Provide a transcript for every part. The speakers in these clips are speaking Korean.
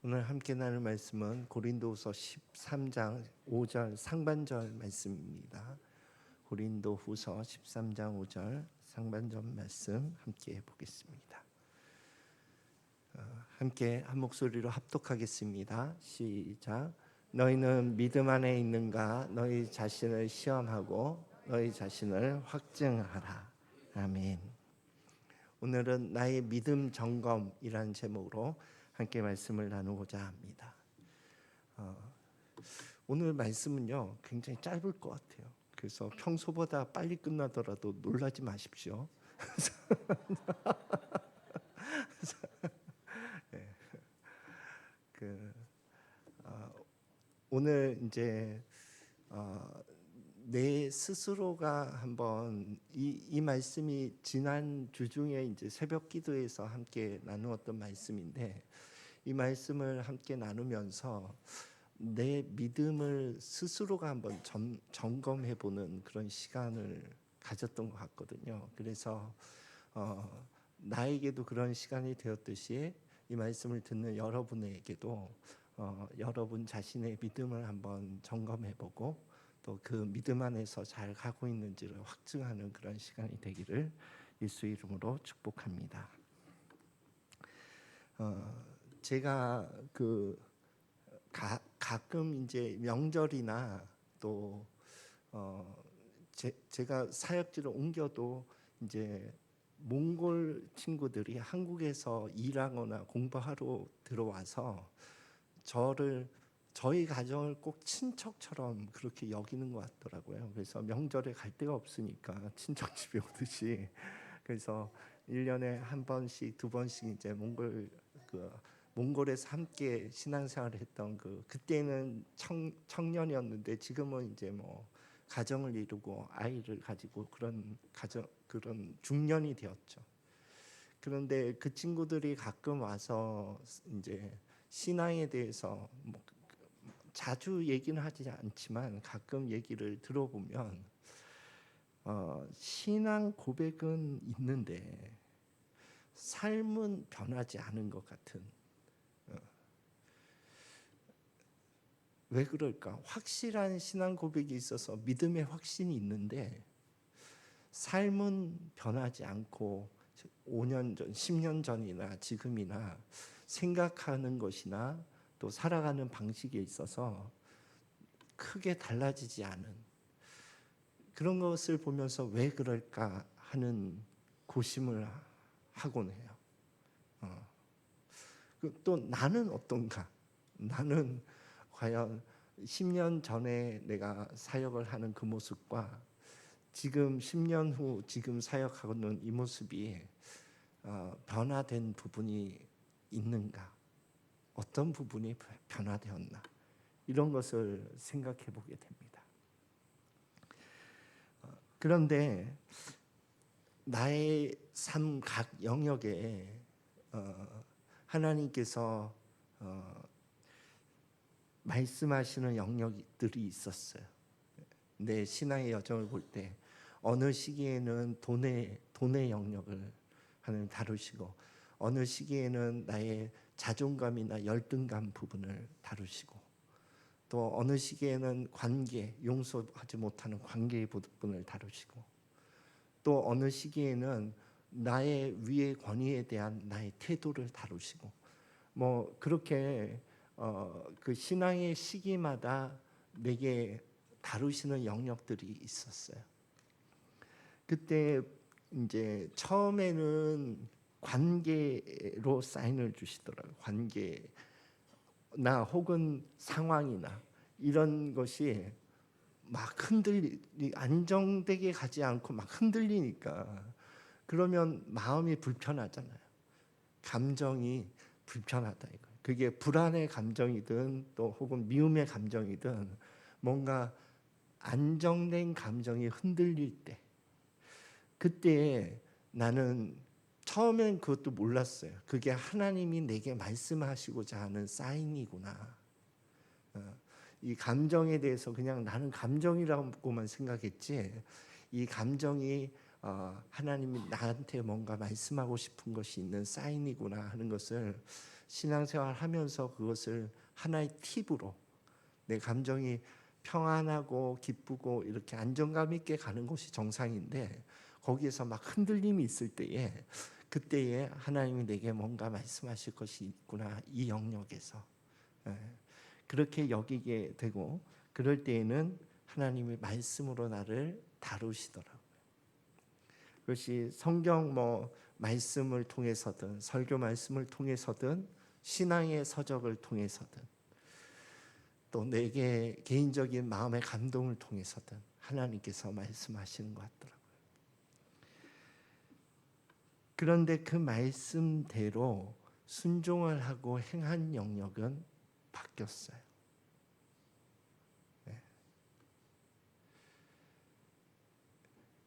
오늘 함께 나눌 말씀은 고린도후서 13장 5절 상반절 말씀입니다. 고린도후서 13장 5절 상반절 말씀 함께 보겠습니다. 함께 한 목소리로 합독하겠습니다. 시작. 너희는 믿음 안에 있는가? 너희 자신을 시험하고 너희 자신을 확증하라. 아멘. 오늘은 나의 믿음 점검이라는 제목으로 함께 말씀을 나누고자 합니다. 오늘 말씀은요 굉장히 짧을 것 같아요. 그래서 평소보다 빨리 끝나더라도 놀라지 마십시오. 네. 오늘 이제 내 스스로가 한번 이 말씀이 지난 주 중에 이제 새벽 기도에서 함께 나누었던 말씀인데, 이 말씀을 함께 나누면서 내 믿음을 스스로가 한번 점검해 보는 그런 시간을 가졌던 것 같거든요. 그래서 나에게도 그런 시간이 되었듯이 이 말씀을 듣는 여러분에게도 여러분 자신의 믿음을 한번 점검해 보고 또 그 믿음 안에서 잘 가고 있는지를 확증하는 그런 시간이 되기를 예수 이름으로 축복합니다. 제가 가끔 이제 명절이나 또 제가 사역지를 옮겨도 이제 몽골 친구들이 한국에서 일하거나 공부하러 들어와서 저희 가정을 꼭 친척처럼 그렇게 여기는 것 같더라고요. 그래서 명절에 갈 데가 없으니까 친척 집에 오듯이, 그래서 1년에 한 번씩 두 번씩 이제 몽골에서 함께 신앙생활을 했던 그때는 청년이었는데 지금은 이제 뭐 가정을 이루고 아이를 가지고 그런 중년이 되었죠. 그런데 그 친구들이 가끔 와서 이제 신앙에 대해서 뭐 자주 얘기는 하지 않지만 가끔 얘기를 들어보면 신앙 고백은 있는데 삶은 변하지 않은 것 같은. 왜 그럴까? 확실한 신앙 고백이 있어서 믿음의 확신이 있는데 삶은 변하지 않고 5년 전, 10년 전이나 지금이나 생각하는 것이나 또 살아가는 방식에 있어서 크게 달라지지 않은 그런 것을 보면서 왜 그럴까 하는 고심을 하곤 해요. 또 나는 어떤가? 나는 과연 10년 전에 내가 사역을 하는 그 모습과 지금 10년 후 지금 사역하고는 이 모습이 변화된 부분이 있는가? 어떤 부분이 변화되었나? 이런 것을 생각해 보게 됩니다. 그런데 나의 삶 각 영역에 하나님께서 말씀하시는 영역들이 있었어요. 내 신앙의 여정을 볼 때 어느 시기에는 돈의 영역을 하나님 다루시고, 어느 시기에는 나의 자존감이나 열등감 부분을 다루시고, 또 어느 시기에는 관계, 용서하지 못하는 관계의 부분을 다루시고, 또 어느 시기에는 나의 위의 권위에 대한 나의 태도를 다루시고, 뭐 그렇게 그 신앙의 시기마다 내게 다루시는 영역들이 있었어요. 그때 이제 처음에는 관계로 사인을 주시더라고요. 관계나 혹은 상황이나 이런 것이 막 안정되게 가지 않고 막 흔들리니까, 그러면 마음이 불편하잖아요. 감정이 불편하다 이거예요. 그게 불안의 감정이든 또 혹은 미움의 감정이든 뭔가 안정된 감정이 흔들릴 때, 그때 나는 처음엔 그것도 몰랐어요. 그게 하나님이 내게 말씀하시고자 하는 사인이구나. 이 감정에 대해서 그냥 나는 감정이라고만 생각했지, 이 감정이 하나님이 나한테 뭔가 말씀하고 싶은 것이 있는 사인이구나 하는 것을 신앙생활 하면서 그것을 하나의 팁으로 내 감정이 평안하고 기쁘고 이렇게 안정감 있게 가는 것이 정상인데 거기에서 막 흔들림이 있을 때에 그때에 하나님이 내게 뭔가 말씀하실 것이 있구나 이 영역에서 그렇게 여기게 되고 그럴 때에는 하나님이 말씀으로 나를 다루시더라고요. 그것이 성경 말씀을 통해서든 설교 말씀을 통해서든 신앙의 서적을 통해서든 또 내게 개인적인 마음의 감동을 통해서든 하나님께서 말씀하시는 것 같더라고요. 그런데 그 말씀대로 순종을 하고 행한 영역은 바뀌었어요.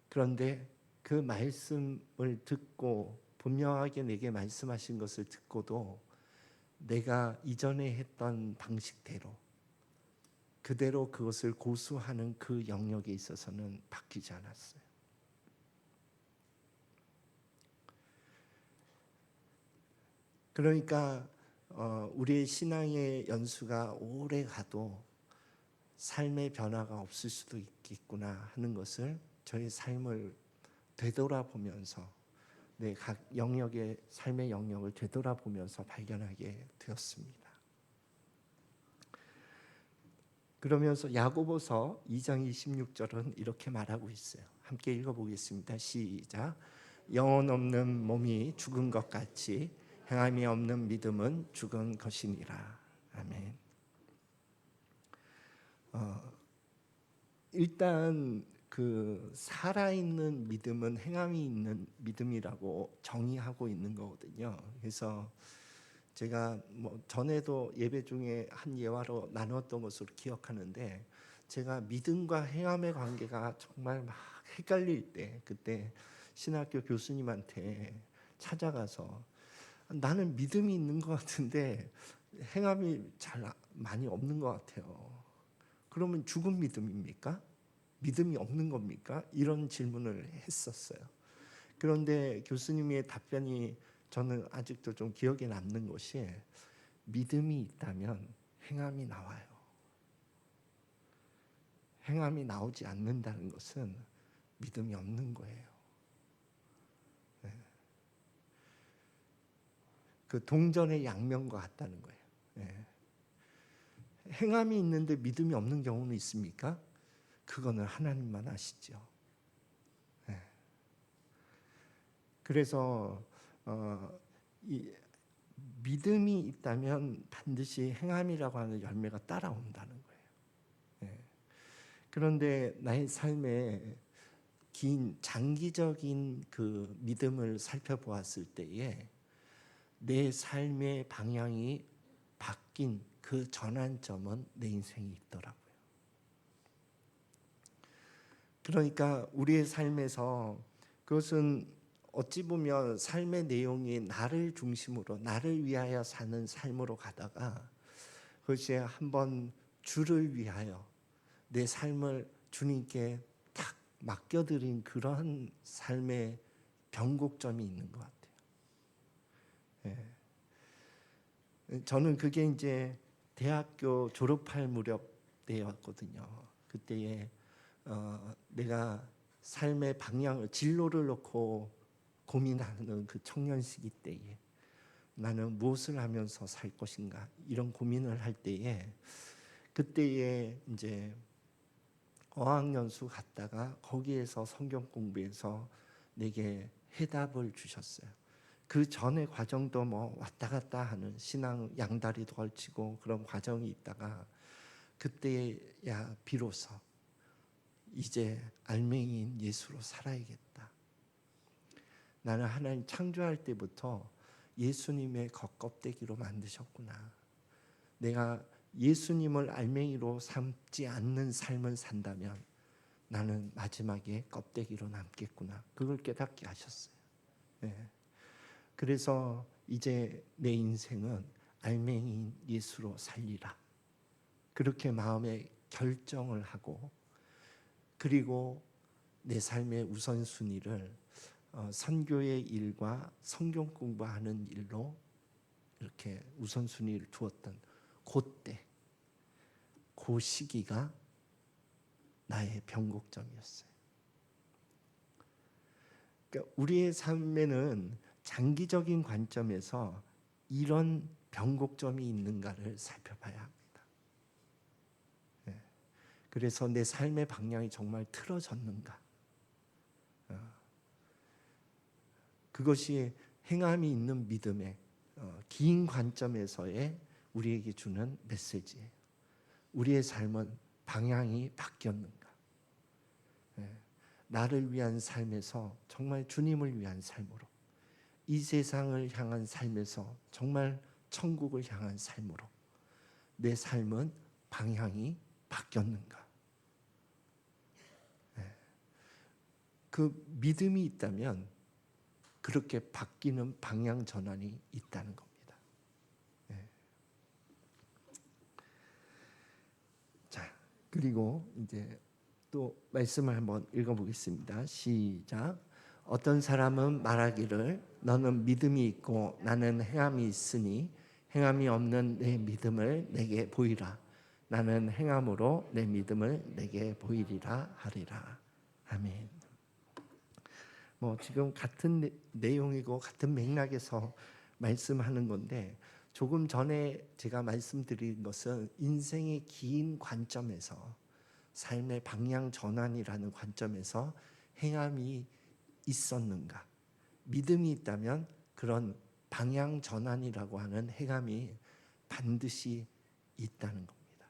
그런데 그 말씀을 듣고 분명하게 내게 말씀하신 것을 듣고도 내가 이전에 했던 방식대로 그대로 그것을 고수하는 그 영역에 있어서는 바뀌지 않았어요. 그러니까 우리의 신앙의 연수가 오래 가도 삶의 변화가 없을 수도 있겠구나 하는 것을 저의 삶을 되돌아보면서 각 영역의 삶의 영역을 되돌아보면서 발견하게 되었습니다. 그러면서 야고보서 2장 26절은 이렇게 말하고 있어요. 함께 읽어보겠습니다. 시작. 영혼 없는 몸이 죽은 것 같이 행함이 없는 믿음은 죽은 것이니라. 아멘. 일단 그 살아있는 믿음은 행함이 있는 믿음이라고 정의하고 있는 거거든요. 그래서 제가 전에도 예배 중에 한 예화로 나눴던 것으로 기억하는데 제가 믿음과 행함의 관계가 정말 막 헷갈릴 때 그때 신학교 교수님한테 찾아가서 나는 믿음이 있는 것 같은데 행함이 잘 많이 없는 것 같아요. 그러면 죽은 믿음입니까? 믿음이 없는 겁니까? 이런 질문을 했었어요. 그런데 교수님의 답변이 저는 아직도 좀 기억에 남는 것이 믿음이 있다면 행함이 나와요. 행함이 나오지 않는다는 것은 믿음이 없는 거예요. 그 동전의 양면과 같다는 거예요. 행함이 있는데 믿음이 없는 경우는 있습니까? 그거는 하나님만 아시죠. 그래서 이 믿음이 있다면 반드시 행함이라고 하는 열매가 따라온다는 거예요. 그런데 나의 삶에 긴 장기적인 그 믿음을 살펴보았을 때에 내 삶의 방향이 바뀐 그 전환점은 내 인생이 있더라고요. 그러니까 우리의 삶에서 그것은 어찌 보면 삶의 내용이 나를 중심으로 나를 위하여 사는 삶으로 가다가 그것이 한번 주를 위하여 내 삶을 주님께 탁 맡겨드린 그런 삶의 변곡점이 있는 것 같아요. 저는 그게 이제 대학교 졸업할 무렵 때였거든요. 그때에 내가 삶의 방향을 진로를 놓고 고민하는 그 청년 시기 때에 나는 무엇을 하면서 살 것인가 이런 고민을 할 때에 그때에 이제 어학연수 갔다가 거기에서 성경 공부해서 내게 해답을 주셨어요. 그 전의 과정도 왔다 갔다 하는 신앙 양다리도 걸치고 그런 과정이 있다가 그때야 비로소 이제 알맹이인 예수로 살아야겠다. 나는 하나님 창조할 때부터 예수님의 겉껍데기로 만드셨구나. 내가 예수님을 알맹이로 삼지 않는 삶을 산다면 나는 마지막에 껍데기로 남겠구나. 그걸 깨닫게 하셨어요. 그래서 이제 내 인생은 알맹이인 예수로 살리라. 그렇게 마음에 결정을 하고 그리고 내 삶의 우선순위를 선교의 일과 성경 공부하는 일로 이렇게 우선순위를 두었던 그때, 그 시기가 나의 변곡점이었어요. 그러니까 우리의 삶에는 장기적인 관점에서 이런 변곡점이 있는가를 살펴봐야 합니다. 그래서 내 삶의 방향이 정말 틀어졌는가? 그것이 행함이 있는 믿음의 긴 관점에서의 우리에게 주는 메시지예요. 우리의 삶은 방향이 바뀌었는가? 나를 위한 삶에서 정말 주님을 위한 삶으로, 이 세상을 향한 삶에서 정말 천국을 향한 삶으로 내 삶은 방향이 바뀌었는가? 그 믿음이 있다면 그렇게 바뀌는 방향 전환이 있다는 겁니다. 자, 그리고 이제 또 말씀을 한번 읽어보겠습니다. 시작. 어떤 사람은 말하기를 너는 믿음이 있고 나는 행함이 있으니 행함이 없는 내 믿음을 내게 보이라. 나는 행함으로 내 믿음을 내게 보이리라 하리라. 아멘. 지금 같은 내용이고 같은 맥락에서 말씀하는 건데, 조금 전에 제가 말씀드린 것은 인생의 긴 관점에서, 삶의 방향 전환이라는 관점에서 행함이 있었는가, 믿음이 있다면 그런 방향 전환이라고 하는 행함이 반드시 있다는 겁니다.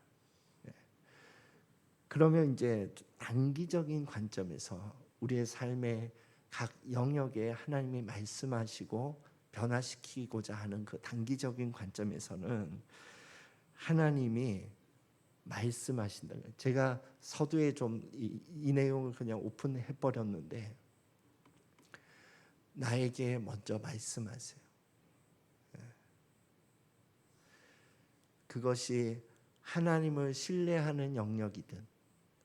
그러면 이제 단기적인 관점에서 우리의 삶의 각 영역에 하나님이 말씀하시고 변화시키고자 하는 그 단기적인 관점에서는 하나님이 말씀하신다는 거예요. 제가 서두에 좀 이 내용을 그냥 오픈해 버렸는데, 나에게 먼저 말씀하세요. 그것이 하나님을 신뢰하는 영역이든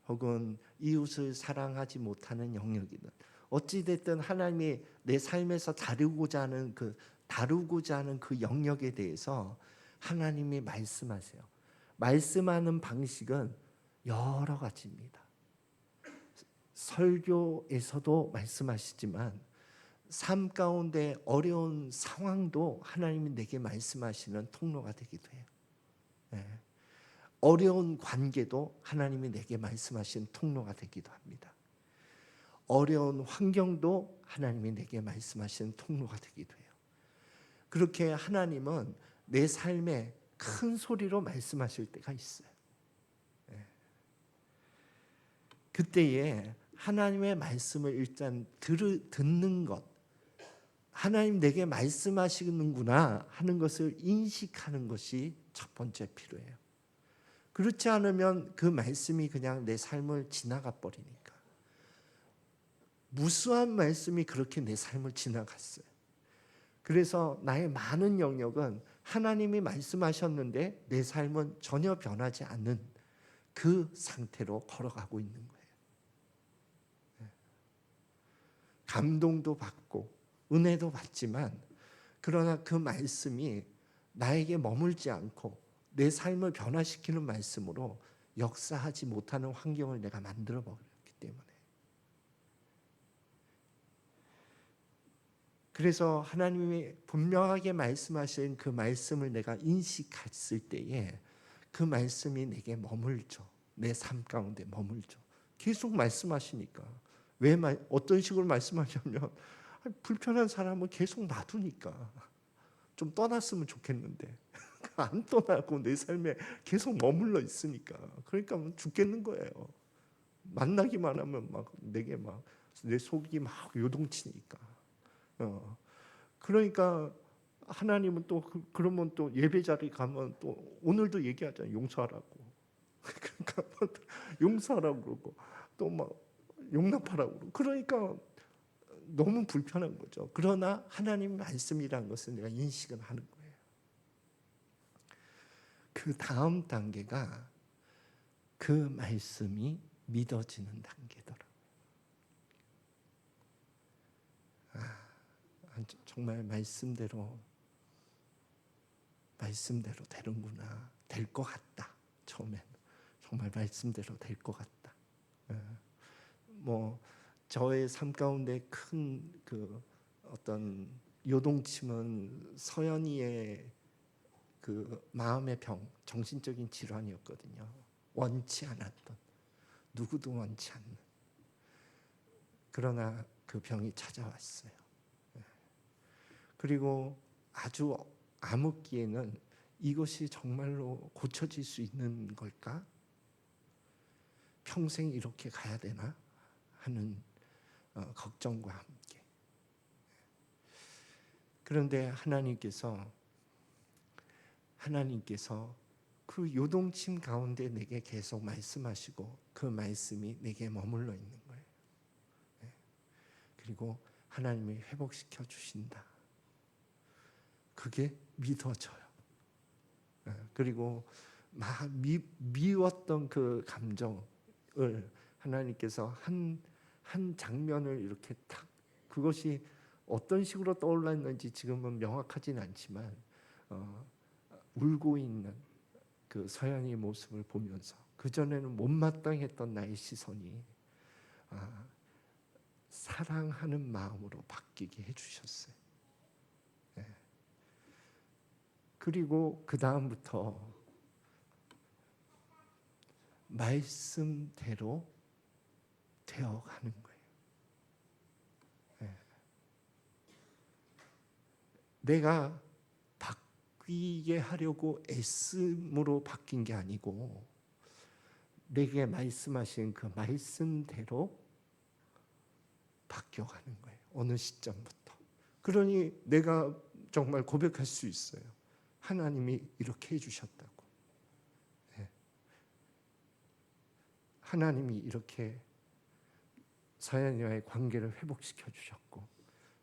혹은 이웃을 사랑하지 못하는 영역이든 어찌됐든 하나님이 내 삶에서 다루고자 하는 그 영역에 대해서 하나님이 말씀하세요. 말씀하는 방식은 여러 가지입니다. 설교에서도 말씀하시지만 삶 가운데 어려운 상황도 하나님이 내게 말씀하시는 통로가 되기도 해요. 어려운 관계도 하나님이 내게 말씀하시는 통로가 되기도 합니다. 어려운 환경도 하나님이 내게 말씀하시는 통로가 되기도 해요. 그렇게 하나님은 내 삶에 큰 소리로 말씀하실 때가 있어요. 그때에 하나님의 말씀을 일단 듣는 것, 하나님 내게 말씀하시는구나 하는 것을 인식하는 것이 첫 번째 필요해요. 그렇지 않으면 그 말씀이 그냥 내 삶을 지나가 버리니까. 무수한 말씀이 그렇게 내 삶을 지나갔어요. 그래서 나의 많은 영역은 하나님이 말씀하셨는데 내 삶은 전혀 변하지 않는 그 상태로 걸어가고 있는 거예요. 감동도 받고 은혜도 받지만, 그러나 그 말씀이 나에게 머물지 않고 내 삶을 변화시키는 말씀으로 역사하지 못하는 환경을 내가 만들어 버렸기 때문에. 그래서 하나님이 분명하게 말씀하신 그 말씀을 내가 인식했을 때에 그 말씀이 내게 머물죠. 내 삶 가운데 머물죠. 계속 말씀하시니까. 어떤 식으로 말씀하냐면, 불편한 사람은 계속 놔두니까. 좀 떠났으면 좋겠는데 안 떠나고 내 삶에 계속 머물러 있으니까, 그러니까 죽겠는 거예요. 만나기만 하면 막 내게 막 내 속이 막 요동치니까. 그러니까 하나님은 또 그러면 또 예배 자리 가면 또 오늘도 얘기하잖아요. 용서하라고. 그러니까 용서하라고 그러고 또 막 용납하라고 그러고, 그러니까 너무 불편한 거죠. 그러나 하나님 말씀이라는 것을 내가 인식은 하는 거예요. 그 다음 단계가 그 말씀이 믿어지는 단계더라고요. 정말 말씀대로 말씀대로 되는구나, 될 것 같다. 처음엔 정말 말씀대로 될 것 같다. 뭐 저의 삶 가운데 큰 그 어떤 요동침은 서연이의 그 마음의 병, 정신적인 질환이었거든요. 원치 않았던, 누구도 원치 않는. 그러나 그 병이 찾아왔어요. 그리고 아주 암흑기에는 이것이 정말로 고쳐질 수 있는 걸까? 평생 이렇게 가야 되나? 하는 걱정과 함께. 그런데 하나님께서 그 요동침 가운데 내게 계속 말씀하시고 그 말씀이 내게 머물러 있는 거예요. 그리고 하나님이 회복시켜 주신다. 그게 믿어져요. 그리고 막 미웠던 그 감정을 하나님께서 한 장면을 이렇게 탁, 그것이 어떤 식으로 떠올랐는지 지금은 명확하진 않지만 울고 있는 그 서연이의 모습을 보면서 그전에는 못마땅했던 나의 시선이 사랑하는 마음으로 바뀌게 해주셨어요. 그리고 그 다음부터 말씀대로 되어가는 거예요. 내가 바뀌게 하려고 애씀으로 바뀐 게 아니고 내게 말씀하신 그 말씀대로 바뀌어가는 거예요. 어느 시점부터. 그러니 내가 정말 고백할 수 있어요. 하나님이 이렇게 해주셨다고. 하나님이 이렇게 서연이와의 관계를 회복시켜 주셨고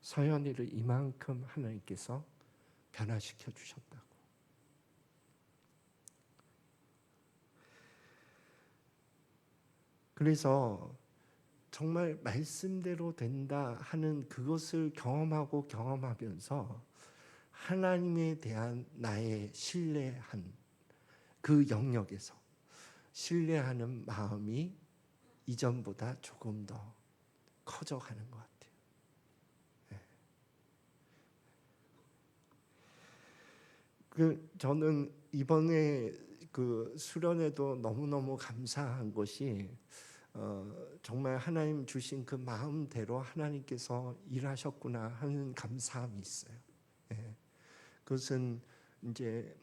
서연이를 이만큼 하나님께서 변화시켜 주셨다고. 그래서 정말 말씀대로 된다 하는 그것을 경험하면서 하나님에 대한 나의 신뢰한 그 영역에서 신뢰하는 마음이 이전보다 조금 더 커져가는 것 같아요. 저는 이번에 그 수련회도 너무너무 감사한 것이 정말 하나님 주신 그 마음대로 하나님께서 일하셨구나 하는 감사함이 있어요. 그것은 이제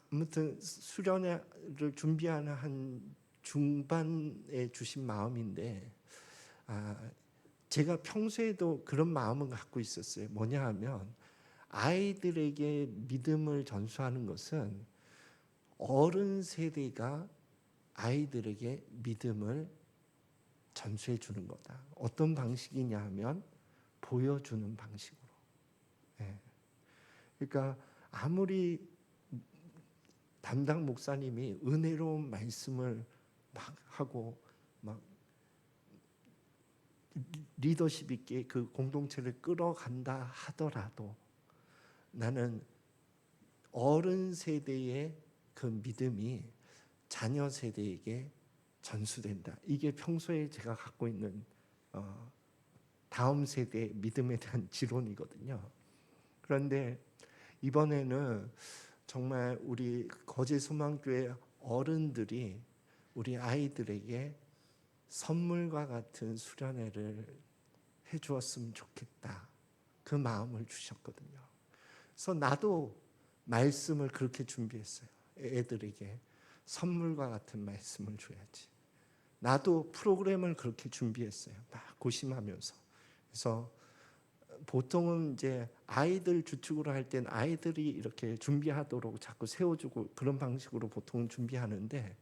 아무튼 수련회를 준비하는 한 중반에 주신 마음인데 제가 평소에도 그런 마음을 갖고 있었어요. 뭐냐 하면 아이들에게 믿음을 전수하는 것은 어른 세대가 아이들에게 믿음을 전수해 주는 거다. 어떤 방식이냐 하면 보여주는 방식으로. 그러니까 아무리 담당 목사님이 은혜로운 말씀을 막 하고 막 리더십 있게 그 공동체를 끌어간다 하더라도 나는 어른 세대의 그 믿음이 자녀 세대에게 전수된다. 이게 평소에 제가 갖고 있는 다음 세대의 믿음에 대한 지론이거든요. 그런데 이번에는 정말 우리 거제소망교회 어른들이 우리 아이들에게 선물과 같은 수련회를 해주었으면 좋겠다. 그 마음을 주셨거든요. 그래서 나도 말씀을 그렇게 준비했어요. 애들에게 선물과 같은 말씀을 줘야지. 나도 프로그램을 그렇게 준비했어요. 막 고심하면서. 그래서 보통은 이제 아이들 주축으로 할 땐 아이들이 이렇게 준비하도록 자꾸 세워주고 그런 방식으로 보통은 준비하는데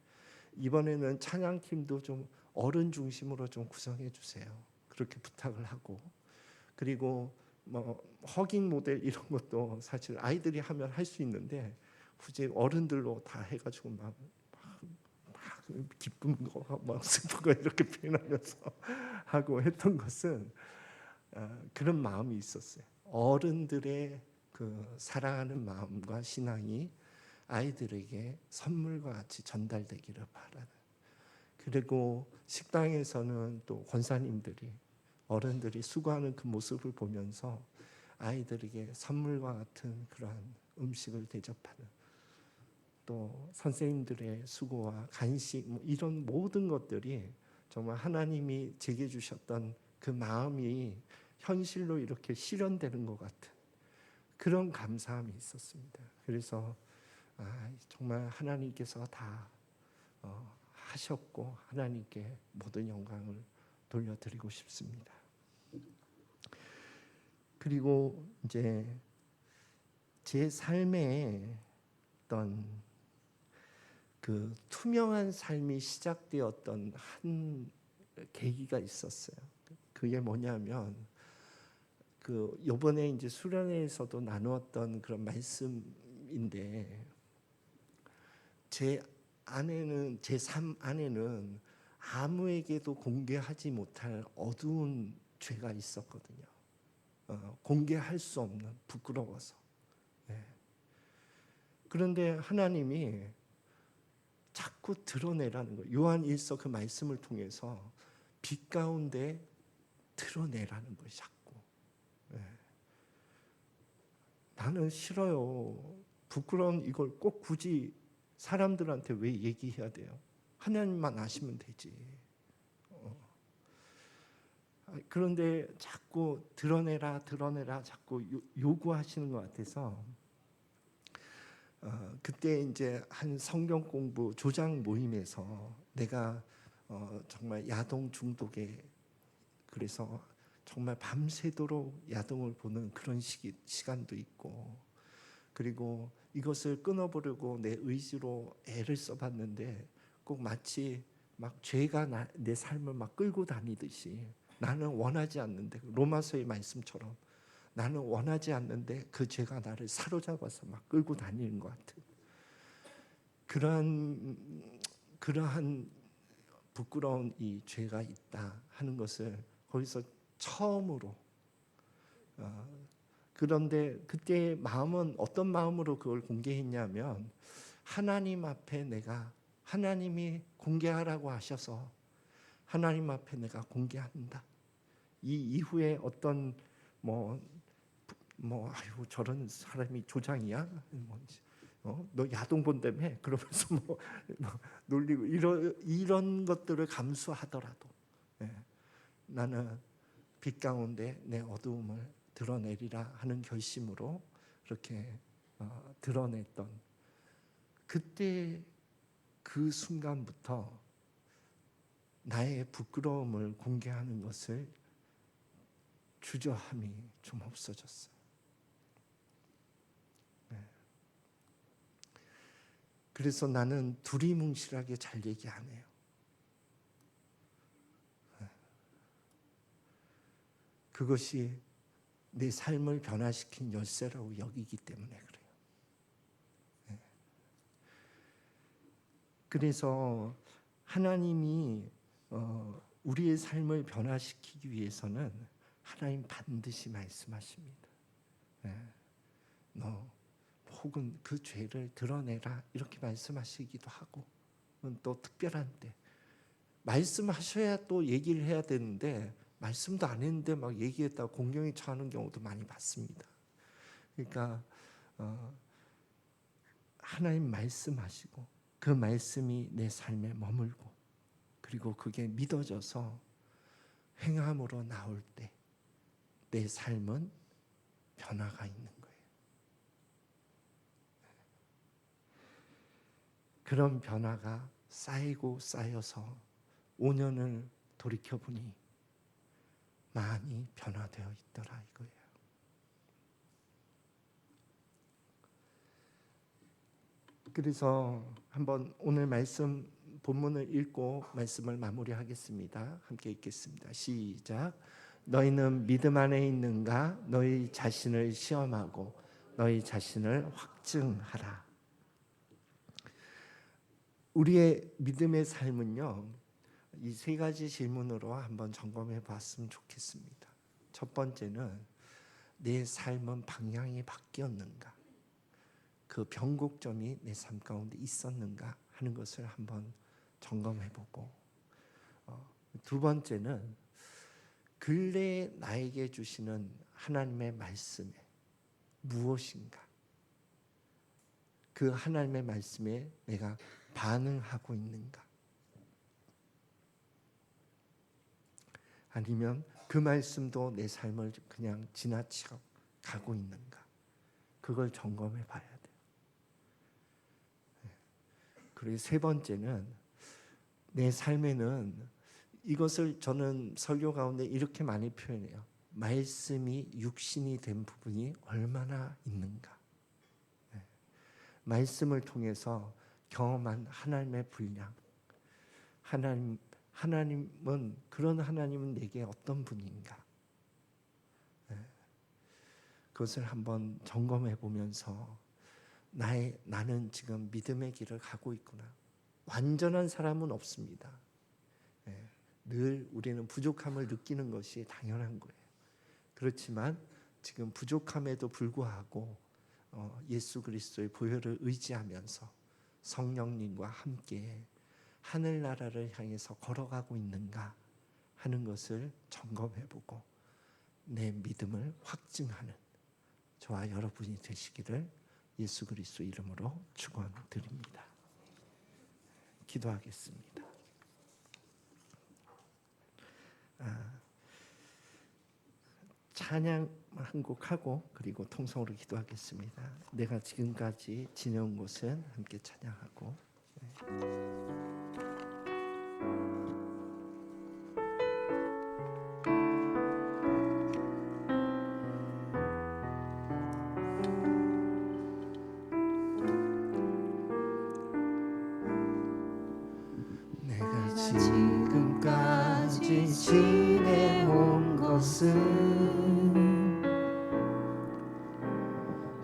이번에는 찬양팀도 좀 어른 중심으로 좀 구성해 주세요. 그렇게 부탁을 하고 그리고 뭐 허깅 모델 이런 것도 사실 아이들이 하면 할 수 있는데 굳이 어른들로 다 해가지고 막 기쁜 거, 막 슬픈 거 이렇게 표현하면서 하고 했던 것은 그런 마음이 있었어요. 어른들의 그 사랑하는 마음과 신앙이 아이들에게 선물과 같이 전달되기를 바라는. 그리고 식당에서는 또 권사님들이 어른들이 수고하는 그 모습을 보면서 아이들에게 선물과 같은 그러한 음식을 대접하는, 또 선생님들의 수고와 간식 이런 모든 것들이 정말 하나님이 제게 주셨던 그 마음이 현실로 이렇게 실현되는 것 같은 그런 감사함이 있었습니다. 그래서 정말 하나님께서 다 하셨고 하나님께 모든 영광을 돌려드리고 싶습니다. 그리고 이제 제 삶에 어떤 그 투명한 삶이 시작되었던 한 계기가 있었어요. 그게 뭐냐면 그 이번에 이제 수련회에서도 나누었던 그런 말씀인데, 제 삶 안에는 아무에게도 공개하지 못할 어두운 죄가 있었거든요. 공개할 수 없는, 부끄러워서. 그런데 하나님이 자꾸 드러내라는 거예요. 요한 1서 그 말씀을 통해서 빛 가운데 드러내라는 거예요. 자꾸. 나는 싫어요. 부끄러운 이걸 꼭 굳이 사람들한테 왜 얘기해야 돼요? 하나님만 아시면 되지. 그런데 자꾸 드러내라 자꾸 요구하시는 것 같아서 그때 이제 한 성경 공부 조장 모임에서 내가 정말 야동 중독에, 그래서 정말 밤새도록 야동을 보는 그런 시간도 있고, 그리고 이것을 끊어보려고 내 의지로 애를 써봤는데 꼭 마치 막 죄가 내 삶을 막 끌고 다니듯이, 나는 원하지 않는데, 로마서의 말씀처럼 나는 원하지 않는데 그 죄가 나를 사로잡아서 막 끌고 다니는 것 같은 그러한 부끄러운 이 죄가 있다 하는 것을 거기서 처음으로, 그런데 그때 마음은 어떤 마음으로 그걸 공개했냐면, 하나님 앞에 내가, 하나님이 공개하라고 하셔서 하나님 앞에 내가 공개한다. 이 이후에 어떤 아유 저런 사람이 조장이야? 너 야동 본다며? 그러면서 놀리고 이런 것들을 감수하더라도 나는 빛 가운데 내 어두움을 드러내리라 하는 결심으로 그렇게 드러냈던, 그때 그 순간부터 나의 부끄러움을 공개하는 것을 주저함이 좀 없어졌어요. 그래서 나는 두리뭉실하게 잘 얘기 안 해요. 그것이 내 삶을 변화시킨 열쇠라고 여기기 때문에 그래요. 그래서 하나님이 우리의 삶을 변화시키기 위해서는 하나님 반드시 말씀하십니다. 너 혹은 그 죄를 드러내라 이렇게 말씀하시기도 하고, 또 특별한 때 말씀하셔야 또 얘기를 해야 되는데 말씀도 안 했는데 막 얘기했다가 공경에 처하는 경우도 많이 봤습니다. 그러니까 하나님 말씀하시고 그 말씀이 내 삶에 머물고, 그리고 그게 믿어져서 행함으로 나올 때 내 삶은 변화가 있는 거예요. 그런 변화가 쌓이고 쌓여서 5년을 돌이켜보니 많이 변화되어 있더라 이거예요. 그래서 한번 오늘 말씀 본문을 읽고 말씀을 마무리하겠습니다. 함께 읽겠습니다. 시작. 너희는 믿음 안에 있는가? 너희 자신을 시험하고 너희 자신을 확증하라. 우리의 믿음의 삶은요, 이 세 가지 질문으로 한번 점검해 봤으면 좋겠습니다. 첫 번째는 내 삶은 방향이 바뀌었는가? 그 그 변곡점이 내 삶 가운데 있었는가 하는 것을 한번 점검해보고, 두 번째는 근래에 나에게 주시는 하나님의 말씀에 무엇인가, 그 하나님의 말씀에 내가 반응하고 있는가, 아니면 그 말씀도 내 삶을 그냥 지나치고 가고 있는가, 그걸 점검해 봐야 돼요. 그리고 세 번째는 내 삶에는, 이것을 저는 설교 가운데 이렇게 많이 표현해요. 말씀이 육신이 된 부분이 얼마나 있는가. 말씀을 통해서 경험한 하나님의 분량, 하나님은, 그런 하나님은 내게 어떤 분인가, 그것을 한번 점검해 보면서 나는 지금 믿음의 길을 가고 있구나. 완전한 사람은 없습니다. 늘 우리는 부족함을 느끼는 것이 당연한 거예요. 그렇지만 지금 부족함에도 불구하고 예수 그리스도의 보혈을 의지하면서 성령님과 함께 하늘나라를 향해서 걸어가고 있는가 하는 것을 점검해보고 내 믿음을 확증하는 저와 여러분이 되시기를 예수 그리스도 이름으로 축원드립니다. 기도하겠습니다. 찬양 한 곡 하고 그리고 통성으로 기도하겠습니다. 내가 지금까지 지내온 곳은 함께 찬양하고. 내가 지금까지 지내온 것은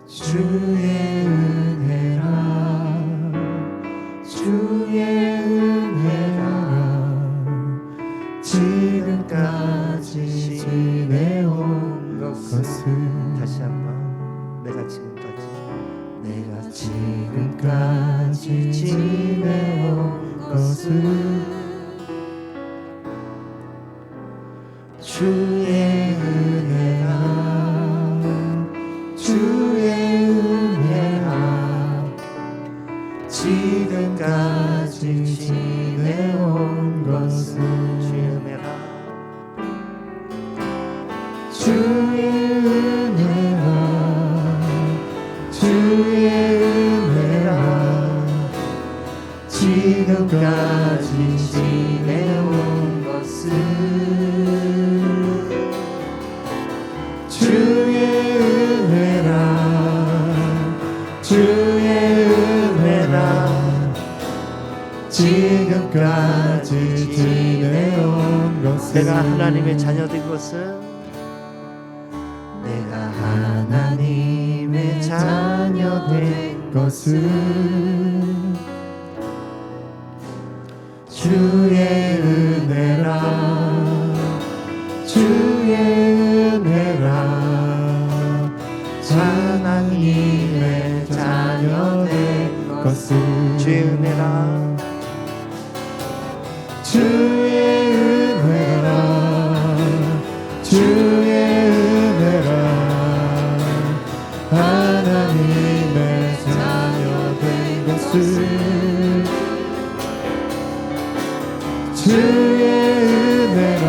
주의 은혜라, 주의 은혜라. 지금까지 지내온 것은, 다시 한번, 내가 지금까지 지내온 것은 주의 은혜라, 주의 은혜라. 지금까지 지내온 것은 주의 은혜라, 주의 은혜라, 주의 은혜라. 지금까지 지내온 것은 주의 은혜라, 주의 은혜라. 지금까지 지내온 것은, 내가 하나님의 자녀 된 것은, 내가 하나님의 자녀 된 것은 주의 은혜라, 주의 은혜라. 하나님의 자녀 된 것은 주의 은혜라, 주의 은혜라, 주의 은혜라. 하나님의 자녀 된 것은 주의 은혜라,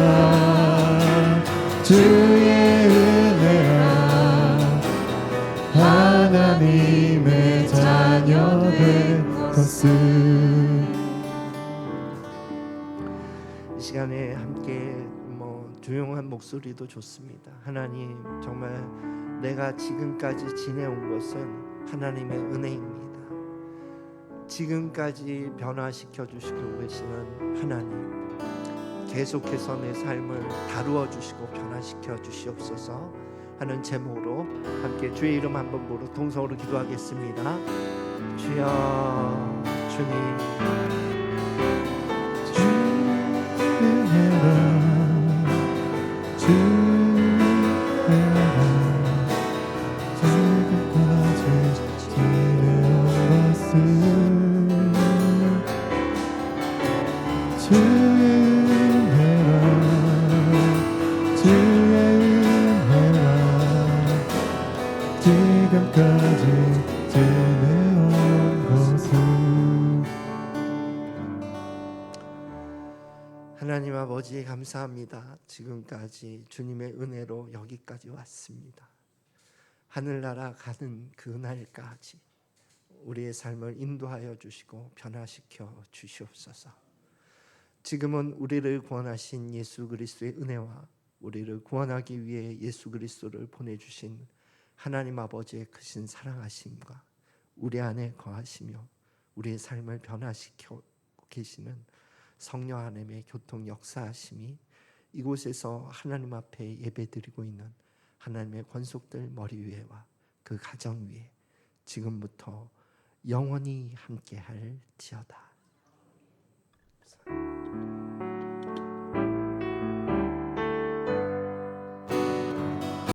주의 은혜라. 하나님의 자녀 된 것은. 이 시간에 함께 조용한 목소리도 좋습니다. 하나님, 정말 내가 지금까지 지내온 것은 하나님의 은혜입니다. 지금까지 변화시켜 주시고 계시는 하나님, 계속해서 내 삶을 다루어 주시고 변화시켜 주시옵소서 하는 제목으로 함께 주의 이름 한번 부르 통성으로 기도하겠습니다. 주여, 주님, 지금까지 지내 아버지 감사합니다. 지금까지 주님의 은혜로 여기까지 왔습니다. 하늘나라 가는 그날까지 우리의 삶을 인도하여 주시고 변화시켜 주시옵소서. 지금은 우리를 구원하신 예수 그리스도의 은혜와 우리를 구원하기 위해 예수 그리스도를 보내주신 하나님 아버지의 크신 사랑하심과 우리 안에 거하시며 우리의 삶을 변화시켜 계시는 성령 하나님의 교통 역사하심이 이곳에서 하나님 앞에 예배드리고 있는 하나님의 권속들 머리 위에와 그 가정 위에 지금부터 영원히 함께할지어다.